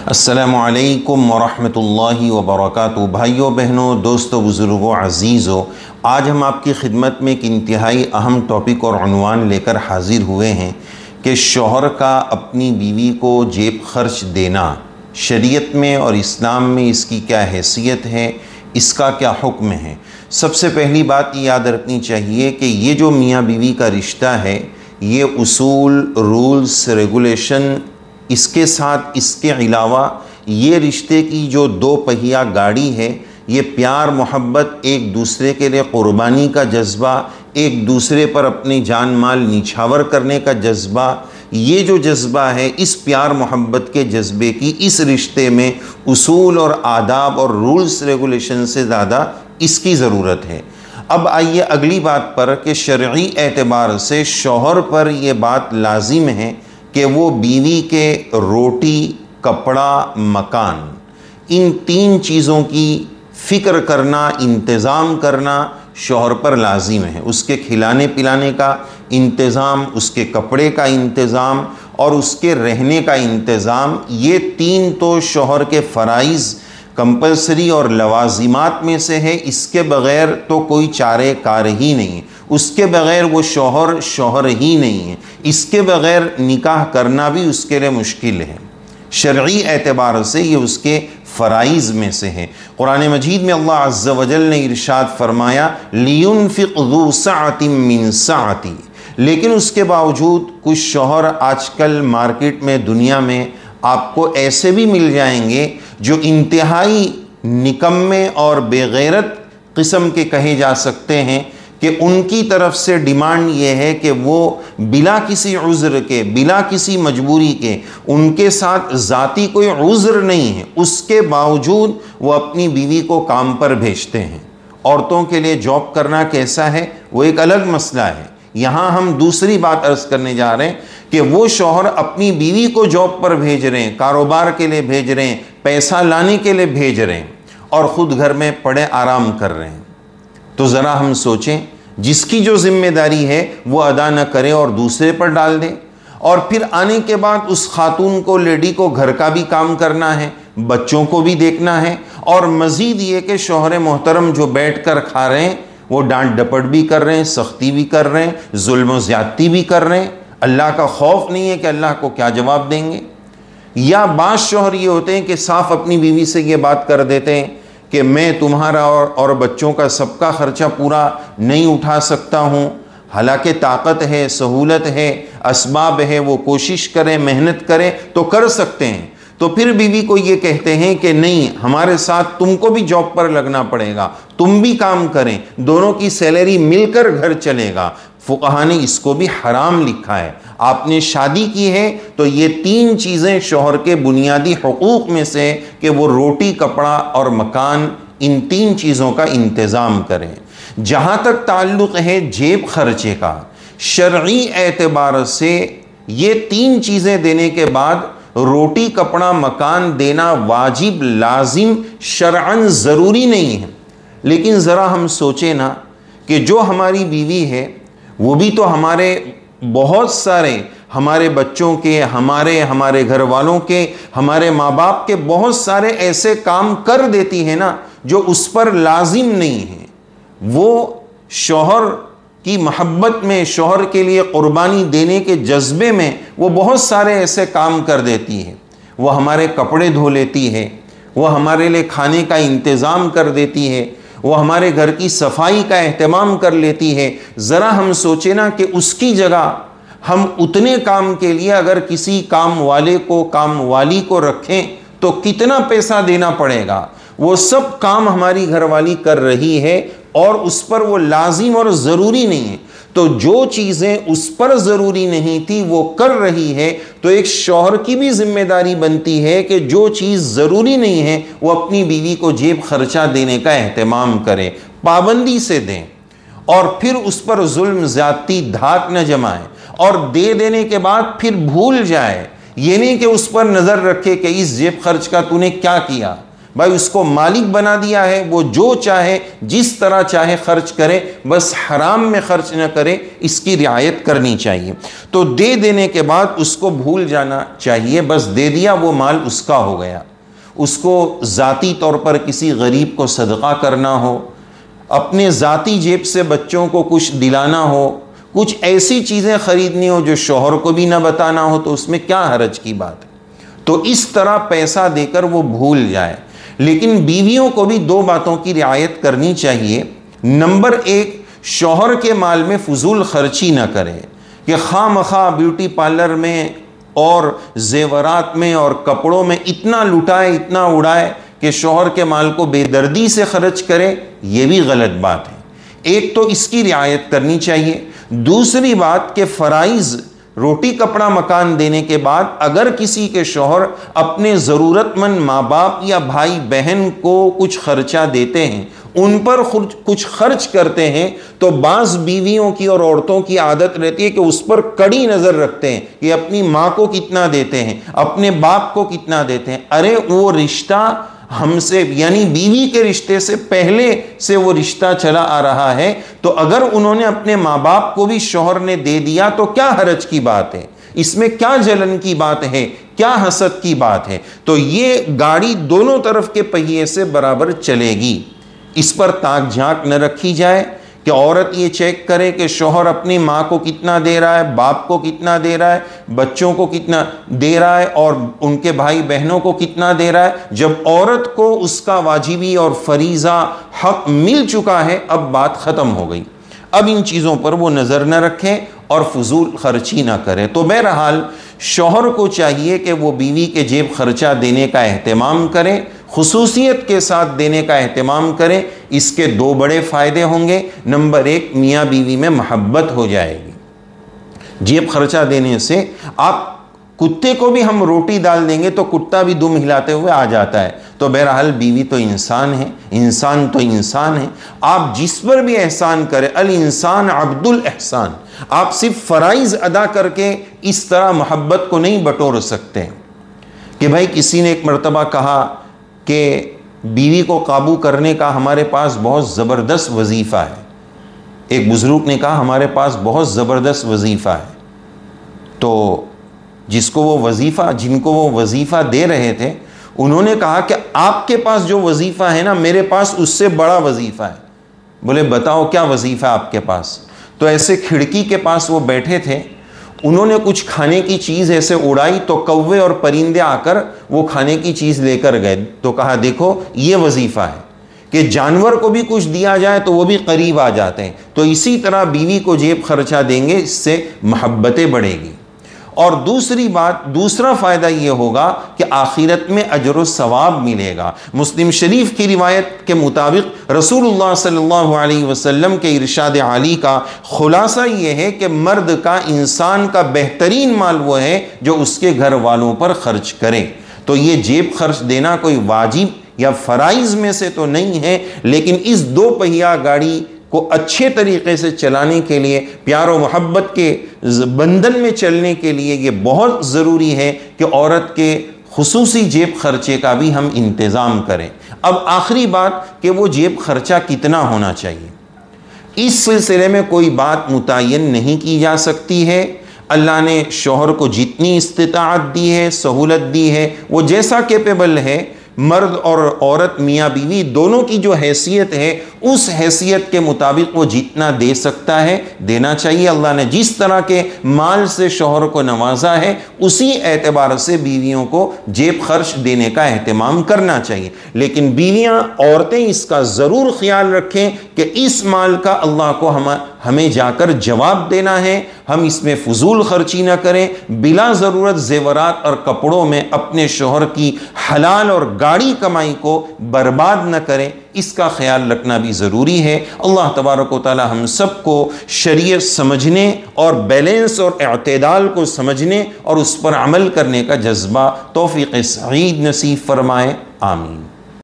السلام علیکم ورحمۃ اللہ وبرکاتہ۔ بھائیوں بہنوں، دوستوں، بزرگوں، عزیزوں، آج ہم آپ کی خدمت میں ایک انتہائی اہم ٹاپک اور عنوان لے کر حاضر ہوئے ہیں کہ شوہر کا اپنی بیوی کو جیب خرچ دینا شریعت میں اور اسلام میں اس کی کیا حیثیت ہے، اس کا کیا حکم ہے۔ سب سے پہلی بات یہ یاد رکھنی چاہیے کہ یہ جو میاں بیوی کا رشتہ ہے، یہ اصول، رولز، ریگولیشن، اس کے ساتھ اس کے علاوہ یہ رشتے کی جو دو پہیہ گاڑی ہے، یہ پیار محبت، ایک دوسرے کے لیے قربانی کا جذبہ، ایک دوسرے پر اپنی جان مال نچھاور کرنے کا جذبہ، یہ جو جذبہ ہے، اس پیار محبت کے جذبے کی اس رشتے میں اصول اور آداب اور رولز ریگولیشن سے زیادہ اس کی ضرورت ہے۔ اب آئیے اگلی بات پر کہ شرعی اعتبار سے شوہر پر یہ بات لازم ہے کہ وہ بیوی کے روٹی، کپڑا، مکان، ان تین چیزوں کی فکر کرنا، انتظام کرنا شوہر پر لازم ہے۔ اس کے کھلانے پلانے کا انتظام، اس کے کپڑے کا انتظام اور اس کے رہنے کا انتظام، یہ تین تو شوہر کے فرائض، کمپلسری اور لوازمات میں سے ہے۔ اس کے بغیر تو کوئی چارہ کار ہی نہیں ہے، اس کے بغیر وہ شوہر ہی نہیں ہے، اس کے بغیر نکاح کرنا بھی اس کے لیے مشکل ہے۔ شرعی اعتبار سے یہ اس کے فرائض میں سے ہے۔ قرآن مجید میں اللہ عز و جل نے ارشاد فرمایا لِيُنْفِقْ ذُو سَعَةٍ مِّن سَعَتِهِ، لیکن اس کے باوجود کچھ شوہر آج کل مارکیٹ میں، دنیا میں آپ کو ایسے بھی مل جائیں گے جو انتہائی نکمے اور بے غیرت قسم کے کہے جا سکتے ہیں کہ ان کی طرف سے ڈیمانڈ یہ ہے کہ وہ بلا کسی عذر کے، بلا کسی مجبوری کے، ان کے ساتھ ذاتی کوئی عذر نہیں ہے، اس کے باوجود وہ اپنی بیوی کو کام پر بھیجتے ہیں۔ عورتوں کے لیے جاب کرنا کیسا ہے وہ ایک الگ مسئلہ ہے۔ یہاں ہم دوسری بات عرض کرنے جا رہے ہیں کہ وہ شوہر اپنی بیوی کو جاب پر بھیج رہے ہیں، کاروبار کے لیے بھیج رہے ہیں، پیسہ لانے کے لیے بھیج رہے ہیں، اور خود گھر میں پڑے آرام کر رہے ہیں۔ تو ذرا ہم سوچیں، جس کی جو ذمہ داری ہے وہ ادا نہ کرے اور دوسرے پر ڈال دے، اور پھر آنے کے بعد اس خاتون کو، لیڈی کو گھر کا بھی کام کرنا ہے، بچوں کو بھی دیکھنا ہے، اور مزید یہ کہ شوہر محترم جو بیٹھ کر کھا رہے ہیں وہ ڈانٹ ڈپٹ بھی کر رہے ہیں، سختی بھی کر رہے ہیں، ظلم و زیادتی بھی کر رہے ہیں۔ اللہ کا خوف نہیں ہے کہ اللہ کو کیا جواب دیں گے۔ یا بعض شوہر یہ ہوتے ہیں کہ صاف اپنی بیوی سے یہ بات کر دیتے ہیں کہ میں تمہارا اور بچوں کا سب کا خرچہ پورا نہیں اٹھا سکتا ہوں، حالانکہ طاقت ہے، سہولت ہے، اسباب ہے، وہ کوشش کریں، محنت کریں تو کر سکتے ہیں۔ تو پھر بیوی کو یہ کہتے ہیں کہ نہیں، ہمارے ساتھ تم کو بھی جاب پر لگنا پڑے گا، تم بھی کام کریں، دونوں کی سیلری مل کر گھر چلے گا۔ فقہا نے اس کو بھی حرام لکھا ہے۔ آپ نے شادی کی ہے تو یہ تین چیزیں شوہر کے بنیادی حقوق میں سے کہ وہ روٹی، کپڑا اور مکان، ان تین چیزوں کا انتظام کریں۔ جہاں تک تعلق ہے جیب خرچے کا، شرعی اعتبار سے یہ تین چیزیں دینے کے بعد روٹی، کپڑا، مکان دینا واجب، لازم، شرعاً ضروری نہیں ہے۔ لیکن ذرا ہم سوچیں نا کہ جو ہماری بیوی ہے وہ بھی تو ہمارے بہت سارے، ہمارے بچوں کے، ہمارے گھر والوں کے، ہمارے ماں باپ کے بہت سارے ایسے کام کر دیتی ہے نا جو اس پر لازم نہیں ہے۔ وہ شوہر کی محبت میں، شوہر کے لیے قربانی دینے کے جذبے میں وہ بہت سارے ایسے کام کر دیتی ہے۔ وہ ہمارے کپڑے دھو لیتی ہے، وہ ہمارے لیے کھانے کا انتظام کر دیتی ہے، وہ ہمارے گھر کی صفائی کا اہتمام کر لیتی ہے۔ ذرا ہم سوچیں نا کہ اس کی جگہ ہم اتنے کام کے لیے اگر کسی کام والے کو، کام والی کو رکھیں تو کتنا پیسہ دینا پڑے گا۔ وہ سب کام ہماری گھر والی کر رہی ہے اور اس پر وہ لازم اور ضروری نہیں ہے۔ تو جو چیزیں اس پر ضروری نہیں تھی وہ کر رہی ہے، تو ایک شوہر کی بھی ذمہ داری بنتی ہے کہ جو چیز ضروری نہیں ہے وہ اپنی بیوی کو جیب خرچہ دینے کا اہتمام کرے، پابندی سے دیں، اور پھر اس پر ظلم زیادتی دھات نہ جمائے، اور دے دینے کے بعد پھر بھول جائے۔ یہ نہیں کہ اس پر نظر رکھے کہ اس جیب خرچ کا تو نے کیا کیا، بھائی اس کو مالک بنا دیا ہے، وہ جو چاہے جس طرح چاہے خرچ کرے، بس حرام میں خرچ نہ کرے، اس کی رعایت کرنی چاہیے۔ تو دے دینے کے بعد اس کو بھول جانا چاہیے، بس دے دیا، وہ مال اس کا ہو گیا۔ اس کو ذاتی طور پر کسی غریب کو صدقہ کرنا ہو، اپنے ذاتی جیب سے بچوں کو کچھ دلانا ہو، کچھ ایسی چیزیں خریدنی ہو جو شوہر کو بھی نہ بتانا ہو، تو اس میں کیا حرج کی بات ہے؟ تو اس طرح پیسہ دے کر وہ بھول جائے۔ لیکن بیویوں کو بھی دو باتوں کی رعایت کرنی چاہیے۔ نمبر ایک، شوہر کے مال میں فضول خرچی نہ کرے کہ خواہ مخواہ بیوٹی پارلر میں اور زیورات میں اور کپڑوں میں اتنا لٹائے، اتنا اڑائے کہ شوہر کے مال کو بے دردی سے خرچ کرے، یہ بھی غلط بات ہے۔ ایک تو اس کی رعایت کرنی چاہیے۔ دوسری بات کہ فرائض روٹی کپڑا مکان دینے کے بعد اگر کسی کے شوہر اپنے ضرورت مند ماں باپ یا بھائی بہن کو کچھ خرچہ دیتے ہیں، ان پر کچھ خرچ کرتے ہیں، تو بعض بیویوں کی اور عورتوں کی عادت رہتی ہے کہ اس پر کڑی نظر رکھتے ہیں کہ اپنی ماں کو کتنا دیتے ہیں، اپنے باپ کو کتنا دیتے ہیں۔ ارے وہ رشتہ ہم سے، یعنی بیوی کے رشتے سے پہلے سے وہ رشتہ چلا آ رہا ہے، تو اگر انہوں نے اپنے ماں باپ کو بھی شوہر نے دے دیا تو کیا حرج کی بات ہے؟ اس میں کیا جلن کی بات ہے؟ کیا حسد کی بات ہے؟ تو یہ گاڑی دونوں طرف کے پہیے سے برابر چلے گی، اس پر تاک جھانک نہ رکھی جائے کہ عورت یہ چیک کرے کہ شوہر اپنی ماں کو کتنا دے رہا ہے، باپ کو کتنا دے رہا ہے، بچوں کو کتنا دے رہا ہے اور ان کے بھائی بہنوں کو کتنا دے رہا ہے۔ جب عورت کو اس کا واجبی اور فریضہ حق مل چکا ہے، اب بات ختم ہو گئی۔ اب ان چیزوں پر وہ نظر نہ رکھے اور فضول خرچی نہ کرے۔ تو بہرحال شوہر کو چاہیے کہ وہ بیوی کے جیب خرچہ دینے کا اہتمام کرے، خصوصیت کے ساتھ دینے کا اہتمام کرے۔ اس کے دو بڑے فائدے ہوں گے۔ نمبر ایک، میاں بیوی میں محبت ہو جائے گی۔ جیب خرچہ دینے سے آپ کتے کو بھی ہم روٹی ڈال دیں گے تو کتا بھی دم ہلاتے ہوئے آ جاتا ہے۔ تو بہرحال بیوی تو انسان ہے، انسان تو انسان ہے۔ آپ جس پر بھی احسان کریں، الانسان عبد الاحسان، آپ صرف فرائض ادا کر کے اس طرح محبت کو نہیں بٹور سکتے کہ بھائی کسی نے ایک مرتبہ کہا کہ بیوی کو قابو کرنے کا ہمارے پاس بہت زبردست وظیفہ ہے۔ ایک بزرگ نے کہا ہمارے پاس بہت زبردست وظیفہ ہے۔ تو جن کو وہ وظیفہ دے رہے تھے انہوں نے کہا کہ آپ کے پاس جو وظیفہ ہے نا، میرے پاس اس سے بڑا وظیفہ ہے۔ بولے بتاؤ کیا وظیفہ آپ کے پاس؟ تو ایسے کھڑکی کے پاس وہ بیٹھے تھے، انہوں نے کچھ کھانے کی چیز ایسے اڑائی تو کوے اور پرندے آ کر وہ کھانے کی چیز لے کر گئے۔ تو کہا دیکھو یہ وظیفہ ہے کہ جانور کو بھی کچھ دیا جائے تو وہ بھی قریب آ جاتے ہیں۔ تو اسی طرح بیوی کو جیب خرچہ دیں گے، اس سے محبتیں بڑھے گی۔ اور دوسری بات، دوسرا فائدہ یہ ہوگا کہ آخرت میں اجر و ثواب ملے گا۔ مسلم شریف کی روایت کے مطابق رسول اللہ صلی اللہ علیہ وسلم کے ارشاد عالی کا خلاصہ یہ ہے کہ مرد کا، انسان کا بہترین مال وہ ہے جو اس کے گھر والوں پر خرچ کرے۔ تو یہ جیب خرچ دینا کوئی واجب یا فرائض میں سے تو نہیں ہے، لیکن اس دو پہیہ گاڑی کو اچھے طریقے سے چلانے کے لیے، پیار و محبت کے بندھن میں چلنے کے لیے یہ بہت ضروری ہے کہ عورت کے خصوصی جیب خرچے کا بھی ہم انتظام کریں۔ اب آخری بات کہ وہ جیب خرچہ کتنا ہونا چاہیے، اس سلسلے میں کوئی بات متعین نہیں کی جا سکتی ہے۔ اللہ نے شوہر کو جتنی استطاعت دی ہے، سہولت دی ہے، وہ جیسا کیپیبل ہے، مرد اور عورت میاں بیوی دونوں کی جو حیثیت ہے اس حیثیت کے مطابق وہ جتنا دے سکتا ہے دینا چاہیے۔ اللہ نے جس طرح کے مال سے شوہر کو نوازا ہے اسی اعتبار سے بیویوں کو جیب خرچ دینے کا اہتمام کرنا چاہیے، لیکن بیویاں، عورتیں اس کا ضرور خیال رکھیں کہ اس مال کا اللہ کو ہمیں جا کر جواب دینا ہے۔ ہم اس میں فضول خرچی نہ کریں، بلا ضرورت زیورات اور کپڑوں میں اپنے شوہر کی حلال اور گاڑی کمائی کو برباد نہ کریں، اس کا خیال رکھنا بھی ضروری ہے۔ اللہ تبارک و تعالی ہم سب کو شریعت سمجھنے اور بیلنس اور اعتدال کو سمجھنے اور اس پر عمل کرنے کا جذبہ توفیق سعید نصیب فرمائے، آمین۔